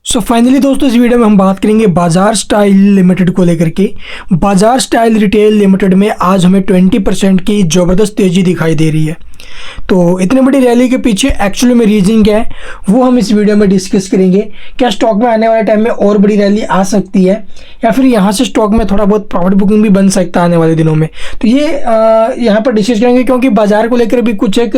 Finally दोस्तों इस video में हम बात करेंगे बाजार स्टाइल लिमिटेड को लेकर के। बाजार स्टाइल रिटेल लिमिटेड में आज हमें 20% की ज़बरदस्त तेज़ी दिखाई दे रही है। तो इतनी बड़ी रैली के पीछे एक्चुअली में रीजन क्या है वो हम इस वीडियो में डिस्कस करेंगे। क्या स्टॉक में आने वाले टाइम में और बड़ी रैली आ सकती है या फिर यहाँ से स्टॉक में थोड़ा बहुत प्रॉफिट बुकिंग भी बन सकता है आने वाले दिनों में, तो ये यहाँ पर डिस्कस करेंगे। क्योंकि बाजार को लेकर भी कुछ एक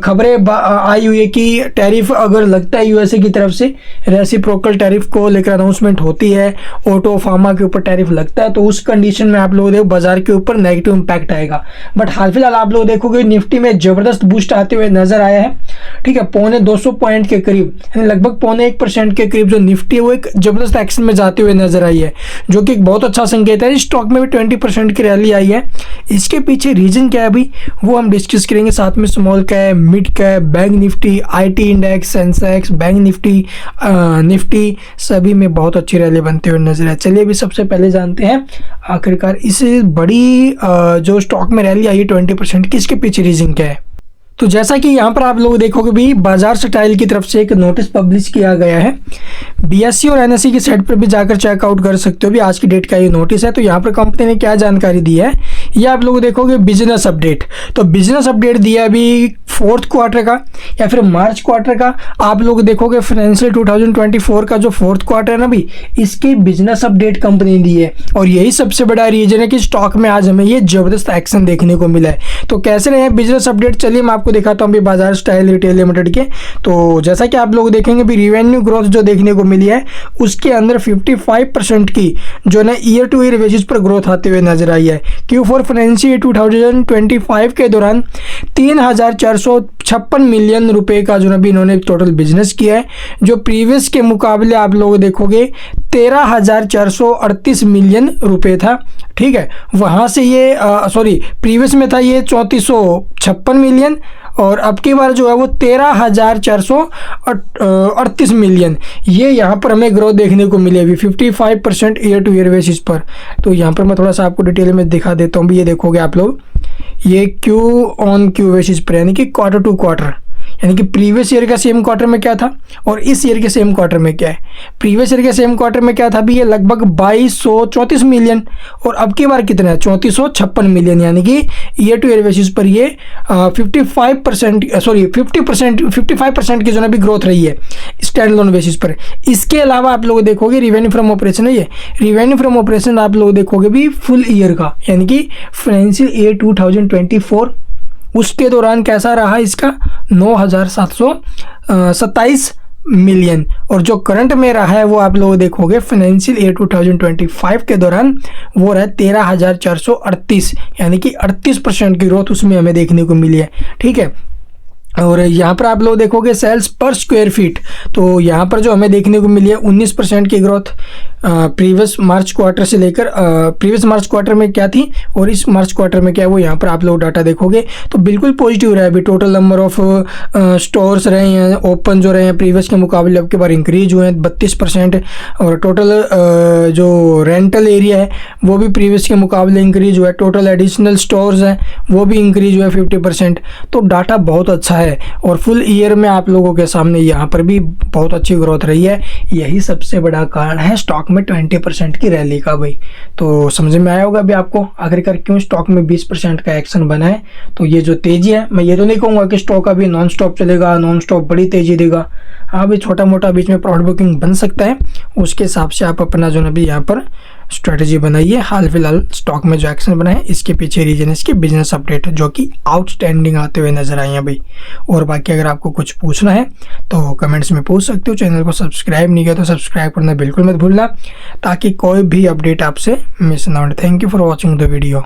खबरें आई हुई है कि टैरिफ अगर लगता है यूएसए की तरफ से, रेसिप्रोकल टैरिफ को लेकर अनाउंसमेंट होती है, ऑटो फार्मा के ऊपर टैरिफ लगता है, तो उस कंडीशन में आप लोग देखो बाजार के ऊपर नेगेटिव इंपैक्ट आएगा। बट हाल फिलहाल आप लोग देखोगे निफ्टी में जबरदस्त बूस्ट आते हुए नजर आया है। ठीक है, 250 पॉइंट के करीब, यानी लगभग 0.25% के करीब जो निफ्टी है वो एक जबरदस्त एक्शन में जाते हुए नजर आई है, जो कि एक बहुत अच्छा संकेत है। स्टॉक में भी 20% की रैली आई है। इसके पीछे रीजन क्या है अभी वो हम डिस्कस करेंगे। साथ में small cap, mid cap, bank Nifty, IT index, Sensex, bank Nifty सभी में बहुत अच्छी रैली बनते हुए नजर है। चलिए अभी सबसे पहले जानते हैं आखिरकार इस बड़ी जो स्टॉक में रैली आई है 20% की, इसके पीछे रीजन क्या है। तो जैसा कि यहाँ पर आप लोग देखोगे भी बाजार स्टाइल की तरफ से एक नोटिस पब्लिश किया गया है। बीएसई और एनएसई की साइट पर भी जाकर चेकआउट कर सकते हो भी, आज की डेट का ये नोटिस है। तो यहाँ पर कंपनी ने क्या जानकारी दी है ये आप लोग देखोगे बिजनेस अपडेट। तो बिजनेस अपडेट दिया है अभी 4th क्वार्टर का या फिर मार्च क्वार्टर का। आप लोग देखोगे फाइनेंशियल 2024 का जो 4th क्वार्टर है ना भी, इसकी बिजनेस अपडेट कंपनी दी है। और यही सबसे बड़ा रीजन है कि स्टॉक में आज हमें ये जबरदस्त एक्शन देखने को मिला है। तो कैसे रहे बिजनेस अपडेट, चलिए मैं आपको दिखाता हूँ अभी बाजार स्टाइल रिटेल लिमिटेड के। तो जैसा कि आप लोग देखेंगे भी रेवेन्यू ग्रोथ जो देखने को मिली है उसके अंदर 55% की जो ना ईयर टू ईयर बेसिस पर ग्रोथ आते हुए नजर आई है। Q4 फाइनेंशियल 2025 के दौरान 3,456 मिलियन रुपए का जो अभी इन्होंने टोटल बिजनेस किया है, जो प्रीवियस के मुकाबले आप लोग देखोगे 13,438 मिलियन रुपए था। ठीक है, वहाँ से ये प्रीवियस में था ये 3456 मिलियन और अब की बार जो है वो 13,438 मिलियन। ये यहाँ पर हमें ग्रोथ देखने को मिली अभी 55% ईयर टू ईयर बेसिस पर। तो यहाँ पर मैं थोड़ा सा आपको डिटेल में दिखा देता हूँ भी। ये देखोगे आप लोग ये क्यू ऑन क्यू बेसिस पर, यानी कि क्वार्टर टू क्वार्टर, यानी कि प्रीवियस ईयर का सेम क्वार्टर में क्या था और इस ईयर के सेम क्वार्टर में क्या है। प्रीवियस ईयर के सेम क्वार्टर में क्या था भी, ये लगभग 2234 मिलियन और अब की बार कितना है 3456 मिलियन, यानी कि ईयर टू ईयर बेसिस पर ये 55% की जो है भी ग्रोथ रही है स्टैंड लोन बेसिस पर। इसके अलावा आप लोग देखोगे रिवेन्यू फ्रॉम ऑपरेशन है, ये रिवेन्यू फ्रॉम ऑपरेशन आप लोग देखोगे भी फुल ईयर का, यानी कि फाइनेंशियल ईयर 2024 उसके दौरान कैसा रहा इसका 9,727 मिलियन, और जो करंट में रहा है वो आप लोग देखोगे फाइनेंशियल ईयर 2025 के दौरान वो रहा 13,438, यानी कि 38% की ग्रोथ उसमें हमें देखने को मिली है। ठीक है, और यहाँ पर आप लोग देखोगे सेल्स पर स्क्वायर फीट, तो यहाँ पर जो हमें देखने को मिली है 19% की ग्रोथ प्रीवियस मार्च क्वार्टर से लेकर प्रीवियस मार्च क्वार्टर में क्या थी और इस मार्च क्वार्टर में क्या है वो यहाँ पर आप लोग डाटा देखोगे तो बिल्कुल पॉजिटिव रहा है। अभी टोटल नंबर ऑफ स्टोर्स रहे हैं ओपन जो रहे हैं प्रीवियस के मुकाबले अब के बार इंक्रीज हुए हैं 32%, और टोटल जो रेंटल एरिया है वो भी प्रीवियस के मुकाबले इंक्रीज हुआ है। टोटल एडिशनल स्टोर्स हैं वो भी इंक्रीज हुआ है 50%। तो डाटा बहुत अच्छा है और फुल ईयर में आप लोगों के सामने यहाँ पर भी बहुत अच्छी ग्रोथ रही है। यही सबसे बड़ा कारण है स्टॉक में 20% की रैली का भाई। तो समझ में आया होगा अभी आपको आखिरकार क्यों स्टॉक में 20% का एक्शन बना है। तो ये जो तेजी है, मैं ये तो नहीं कहूँगा कि स्टॉक अभी नॉन स्टॉप चलेगा, नॉन स्टॉप बड़ी तेजी देगा। हाँ भाई, छोटा मोटा बीच में प्रॉफिट बुकिंग बन सकता है, उसके हिसाब से आप अपना जो अभी यहाँ पर स्ट्रेटजी बनाइए। हाल फिलहाल स्टॉक में जो एक्शन बना है इसके पीछे रीजन इसकी बिजनेस अपडेट जो कि आउटस्टैंडिंग आते हुए नजर आई है भाई। और बाकी अगर आपको कुछ पूछना है तो कमेंट्स में पूछ सकते हो। चैनल को सब्सक्राइब नहीं किया तो सब्सक्राइब करना बिल्कुल मत भूलना ताकि कोई भी अपडेट आपसे मिस ना हो। Thank you for watching the video.